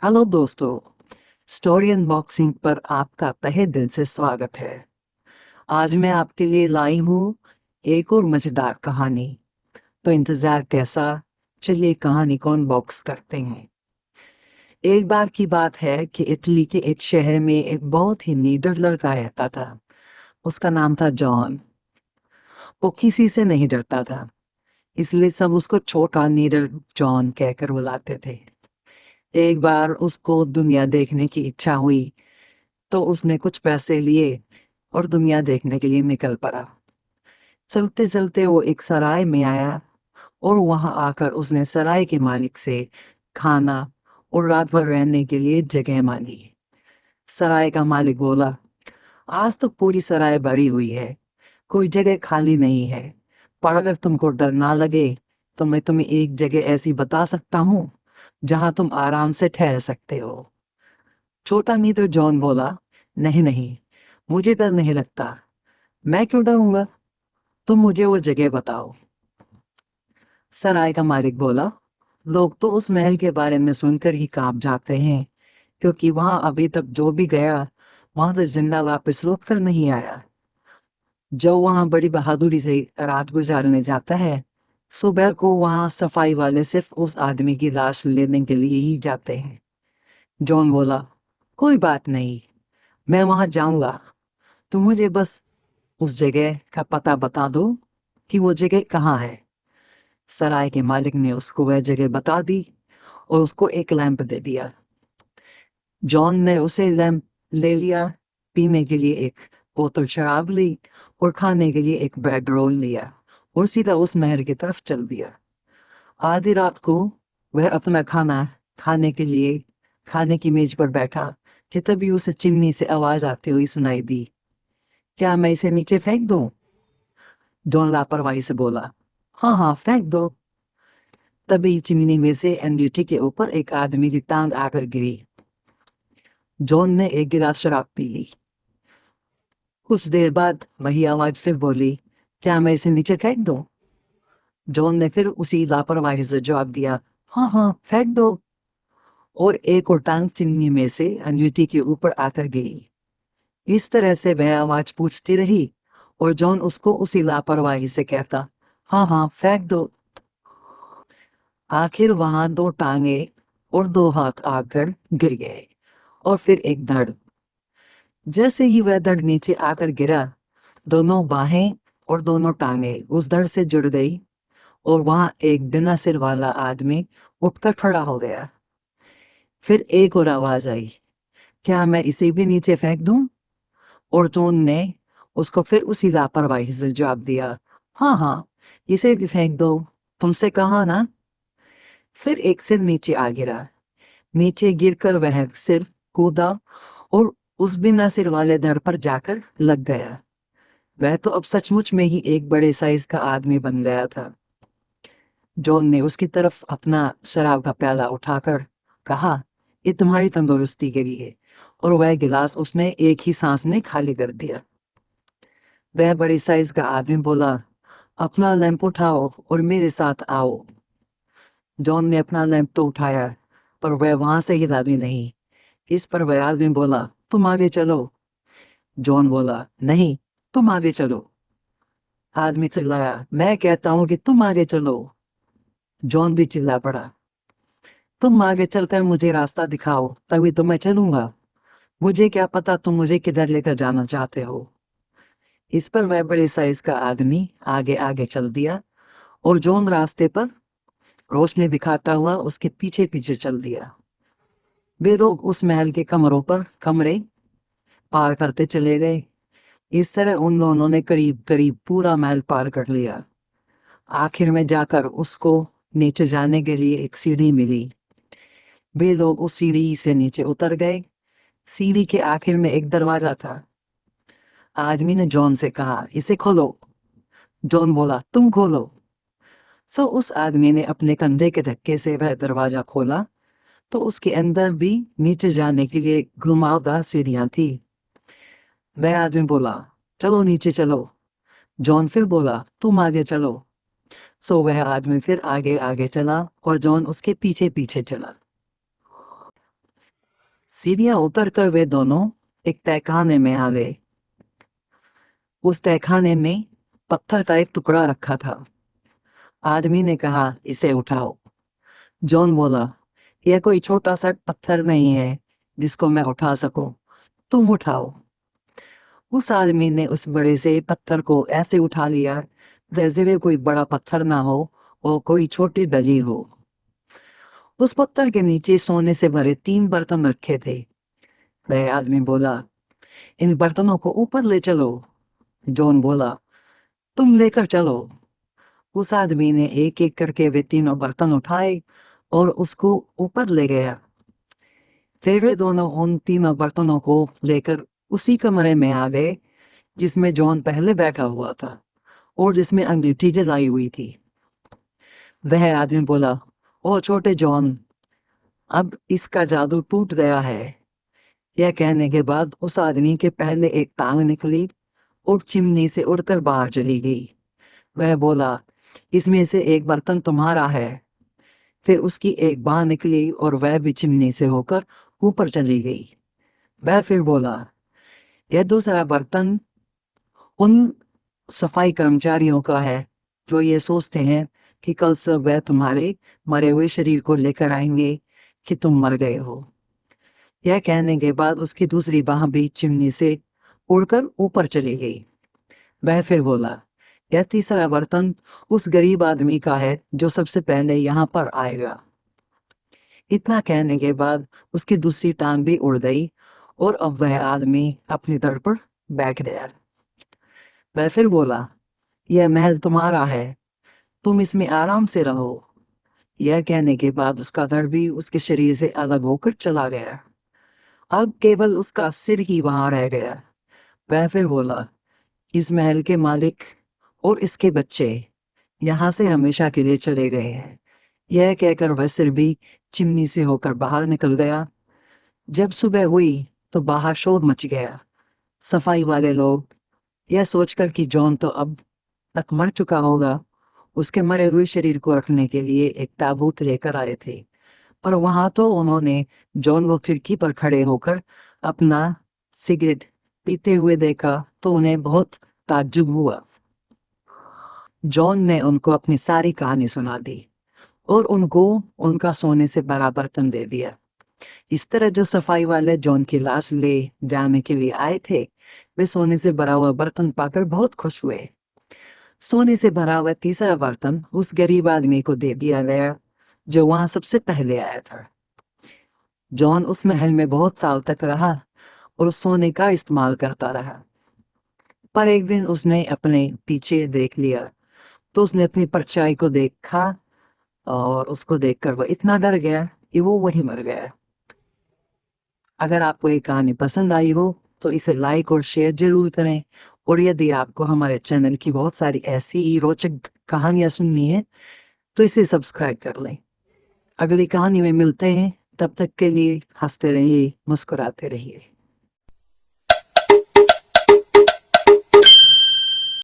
Hello दोस्तों। Story unboxing पर आपका तहे दिल से स्वागत है। आज मैं आपके लिए लाई हूँ एक और मजेदार कहानी। तो इंतजार कैसा? चलिए कहानी को अनबॉक्स करते हैं। एक बार की बात है कि इटली के एक शहर में एक बहुत ही निडर लड़का रहता था। उसका नाम था जॉन। वो किसी से नहीं डरता था, इसलिए सब उसको छोटा निडर जॉन कहकर बुलाते थे। एक बार उसको दुनिया देखने की इच्छा हुई, तो उसने कुछ पैसे लिए और दुनिया देखने के लिए निकल पड़ा। चलते चलते वो एक सराय में आया और वहां आकर उसने सराय के मालिक से खाना और रात भर रहने के लिए जगह मांगी। सराय का मालिक बोला, आज तो पूरी सराय भरी हुई है, कोई जगह खाली नहीं है। पर अगर तुमको डर ना लगे तो मैं तुम्हें एक जगह ऐसी बता सकता हूँ जहां तुम आराम से ठहर सकते हो। छोटा नीदर जॉन बोला, नहीं नहीं, मुझे डर नहीं लगता। मैं क्यों डरूंगा? तुम मुझे वो जगह बताओ। सराय का मालिक बोला, लोग तो उस महल के बारे में सुनकर ही कांप जाते हैं, क्योंकि वहां अभी तक जो भी गया वहां से जिंदा वापस लौट कर नहीं आया। जो वहां बड़ी बहादुरी से रात गुजारने जाता है, सुबह को वहां सफाई वाले सिर्फ उस आदमी की लाश लेने के लिए ही जाते हैं। जॉन बोला, कोई बात नहीं, मैं वहां जाऊंगा। तुम मुझे बस उस जगह का पता बता दो कि वो जगह कहाँ है। सराय के मालिक ने उसको वह जगह बता दी और उसको एक लैंप दे दिया। जॉन ने उसे लैंप ले लिया, पीने के लिए एक बोतल शराब ली और खाने के लिए एक ब्रेड रोल लिया और सीधा उस महल की तरफ चल दिया। आधी रात को वह अपना खाना खाने के लिए खाने की मेज पर बैठा कि तभी उसे चिमनी से आवाज आती हुई सुनाई दी। क्या मैं इसे नीचे फेंक दूं? जॉन लापरवाही से बोला, हाँ हाँ फेंक दो। तभी चिमनी में से अंगीठी के ऊपर एक आदमी की टांग आकर गिरी। जॉन ने एक गिलास शराब पी ली। कुछ देर बाद वही आवाज फिर बोली, क्या मैं इसे नीचे फेंक दूं? जॉन ने फिर उसी लापरवाही से जवाब दिया, हाँ हाँ फेंक दो। और एक और टांग चिमनी में से अंगीठी के ऊपर आकर गई। इस तरह से वह आवाज पूछती रही और जॉन उसको उसी लापरवाही से कहता, हाँ हाँ फेंक दो। आखिर वहां दो टांगे और दो हाथ आकर गिर गए और फिर एक धड़। जैसे ही वह धड़ नीचे आकर गिरा, दोनों बाहें और दोनों टांगे उस धड़ से जुड़ गई और वहां एक बिना सिर वाला आदमी उठकर खड़ा हो गया। फिर एक और आवाज आई, क्या मैं इसे भी नीचे फेंक दूं? और जॉन ने उसको फिर उसी लापरवाही से जवाब दिया, हाँ हाँ इसे भी फेंक दो, तुमसे कहा ना। फिर एक सिर नीचे आ गिरा। नीचे गिरकर वह सिर कूदा और उस बिना सिर वाले धड़ पर जाकर लग गया। वह तो अब सचमुच में ही एक बड़े साइज का आदमी बन गया था। जॉन ने उसकी तरफ अपना शराब का प्याला उठाकर कहा, ये तुम्हारी तंदुरुस्ती के लिए। और वह गिलास उसने एक ही सांस में खाली कर दिया। वह बड़ी साइज का आदमी बोला, अपना लैंप उठाओ और मेरे साथ आओ। जॉन ने अपना लैंप तो उठाया, पर वह वहां से हिला भी नहीं। इस पर वह आदमी बोला, तुम आगे चलो। जॉन बोला, नहीं, तुम आगे चलो। आदमी चिल्लाया, मैं कहता हूं कि तुम आगे चलो। जॉन भी चिल्ला पड़ा, तुम आगे चलकर मुझे रास्ता दिखाओ, तभी तो मैं चलूंगा। मुझे क्या पता तुम मुझे किधर लेकर जाना चाहते हो। इस पर वह बड़े साइज का आदमी आगे आगे चल दिया और जॉन रास्ते पर रोशनी दिखाता हुआ उसके पीछे पीछे चल दिया। वे लोग उस महल के कमरों पर कमरे पार करते चले गए। इस तरह उन दोनों ने करीब करीब पूरा महल पार कर लिया। आखिर में जाकर उसको नीचे जाने के लिए एक सीढ़ी मिली। वे लोग उस सीढ़ी से नीचे उतर गए। सीढ़ी के आखिर में एक दरवाजा था। आदमी ने जॉन से कहा, इसे खोलो। जॉन बोला, तुम खोलो। उस आदमी ने अपने कंधे के धक्के से वह दरवाजा खोला, तो उसके अंदर भी नीचे जाने के लिए घुमावदार सीढ़ियां थी। वह आदमी बोला, चलो नीचे चलो। जॉन फिर बोला, तुम आगे चलो। वह आदमी फिर आगे आगे चला और जॉन उसके पीछे पीछे चला। सीढ़ियां उतर कर वे दोनों एक तहखाने में आ गए। उस तहखाने में पत्थर का एक टुकड़ा रखा था। आदमी ने कहा, इसे उठाओ। जॉन बोला, यह कोई छोटा सा पत्थर नहीं है जिसको मैं उठा सकूं, तुम उठाओ। उस आदमी ने उस बड़े से पत्थर को ऐसे उठा लिया जैसे वे कोई बड़ा पत्थर ना हो और कोई छोटी डली हो। उस पत्थर के नीचे सोने से भरे 3 बर्तन रखे थे। वह आदमी बोला, इन बर्तनों को ऊपर ले चलो। जॉन बोला, तुम लेकर चलो। उस आदमी ने एक एक करके वे तीनों बर्तन उठाए और उसको ऊपर ले गया। फिर वे दोनों उन तीनों बर्तनों को लेकर उसी कमरे में आ गए जिसमें जॉन पहले बैठा हुआ था और जिसमें अंगीठी जलाई हुई थी। वह आदमी बोला, ओ छोटे जॉन, अब इसका जादू टूट गया है। यह कहने के बाद उस आदमी के पहले एक टांग निकली और चिमनी से उड़कर बाहर चली गई। वह बोला, इसमें से एक बर्तन तुम्हारा है। फिर उसकी एक बाह निकली और वह भी चिमनी से होकर ऊपर चली गई। वह फिर बोला, यह दूसरा बर्तन उन सफाई कर्मचारियों का है जो ये सोचते हैं कि कल से वह तुम्हारे मरे हुए शरीर को लेकर आएंगे कि तुम मर गए हो। यह कहने के बाद उसकी दूसरी बाह भी चिमनी से उड़कर ऊपर चली गई। वह फिर बोला, यह तीसरा बर्तन उस गरीब आदमी का है जो सबसे पहले यहाँ पर आएगा। इतना कहने के बाद उसकी दूसरी टांग भी उड़ गई और अब वह आदमी अपनी दर पर बैठ गया। वह फिर बोला, यह महल तुम्हारा है, तुम इसमें आराम से रहो। यह कहने के बाद उसका धड़ भी उसके शरीर से अलग होकर चला गया। अब केवल उसका सिर ही वहां रह गया। वह फिर बोला, इस महल के मालिक और इसके बच्चे यहाँ से हमेशा के लिए चले गए हैं। यह कहकर वह सिर भी चिमनी से होकर बाहर निकल गया। जब सुबह हुई तो बाहर शोर मच गया। सफाई वाले लोग यह सोचकर कि जॉन तो अब तक मर चुका होगा, उसके मरे हुए शरीर को रखने के लिए एक ताबूत लेकर आए थे। पर वहां तो उन्होंने जॉन को खिड़की पर खड़े होकर अपना सिगरेट पीते हुए देखा तो उन्हें बहुत ताज्जुब हुआ। जॉन ने उनको अपनी सारी कहानी सुना दी और उनको उनका सोने से भरा बर्तन दे दिया। इस तरह जो सफाई वाले जॉन की लाश ले जाने के लिए आए थे, वे सोने से भरा हुआ बर्तन पाकर बहुत खुश हुए। सोने से भरा हुआ तीसरा बर्तन उस गरीब आदमी को दे दिया गया जो वहां सबसे पहले आया था। जॉन उस महल में बहुत साल तक रहा और उस सोने का इस्तेमाल करता रहा। पर एक दिन उसने अपने पीछे देख लिया तो उसने अपनी परछाई को देखा और उसको देखकर वह इतना डर गया कि वो वहीं मर गया। अगर आपको ये कहानी पसंद आई हो तो इसे लाइक और शेयर जरूर करें। और यदि आपको हमारे चैनल की बहुत सारी ऐसी ही रोचक कहानियां सुननी है तो इसे सब्सक्राइब कर लें। अगली कहानी में मिलते हैं, तब तक के लिए हंसते रहिए, मुस्कुराते रहिए।